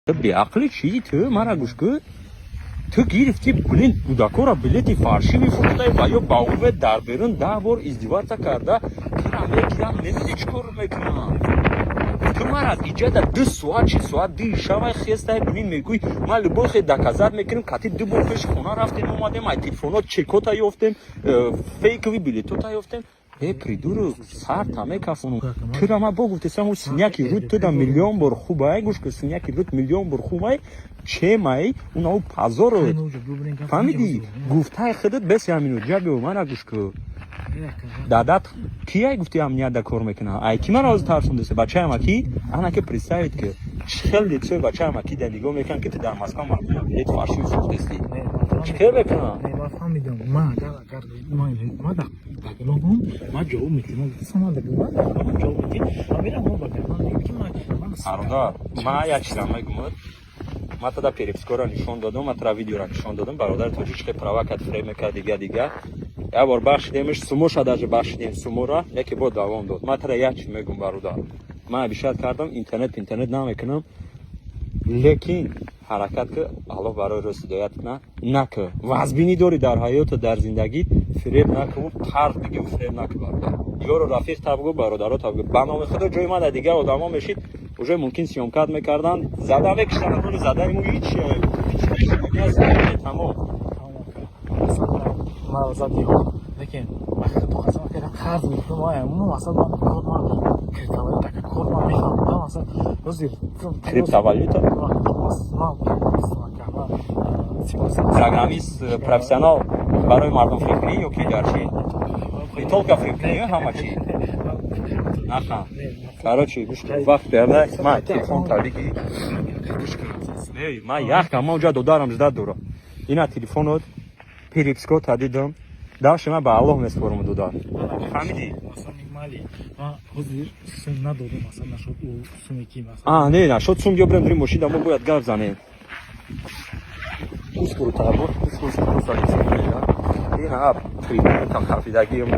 بعقل چی تو مرا گوش کن تو گرفتی بلند کودکا بلیتی فرشی میفروخته و یا باوبه در بیرون 10 بار ازدواج کرده کرم نمیدی چکار میکنم تو مرا ایجاد 2 ساعت 3 ساعت دی شب خسته ببین میگوی ما لباس دکازات میکنیم کاتی 2 بار پیش خونه رفتیم اومدیم ای تلفنات چکوتا یافتیم فیک وی بلیتوتا یافتیم придурок сар тамекафону кирама богуфтесам у синяки рут туда миллион бор хубай гуш ки синяки рут миллион бор хубай чемай уна пазоро фамиди гуфтай худат бес ямину ҷаби мана гуш ки дадат кия гуфти амнияда кор мекуна ай ки ман оз тарсундесе бачаама ки ана ки представит ки чхел лицо бачаама ки да нигоҳ мекан ки ту дар москва билет фарши фурохтести чхел мекуна арда ма як чизам мегумад ма тада перепискора нишон додам ма тара видеора нишон додам бародар тоҷичқи правакат фрем мекард дига я бор бахшидемш сумоша даже бахшидем сумора яке бо давом дод ма тара як чиз мегум бародар ма бишар кардам интернет намекунам лекин ҳаракат ки аллоҳ барои рӯз ҳидоят куна накӣ вазбинӣ дорӣ дар ҳаёту дар зиндагӣ фиреб накӯ қарз бигӣ фиреб накӯ бародар ёро рафиқ табгӯ бародаро табгӯ ба номи худо ҷои мада дигар одамо мешид уже мумкин сиёмкат мекардан зада мекиштан роли задаи мо ҳеч тамом lekin vaqtida to'xtasam kerak qarz berdim umuman aslida kriptovalyuta mexanizm aslida o'zi kriptovalyuta программист профессионал барои мардум фикрӣ ё ки дар чи не только фикрӣ ҳама чи аха короче гӯш кун вақт берда ма телефон табиги гӯш кун ма як ма уҷа додарам жда дора ина телефонот переписко тадидам даши ма ба аллоҳ меспорам додар фаҳмидӣ не шуд сум гёбрем дурим мошина мо бояд гап занем ина ап там хафидагиам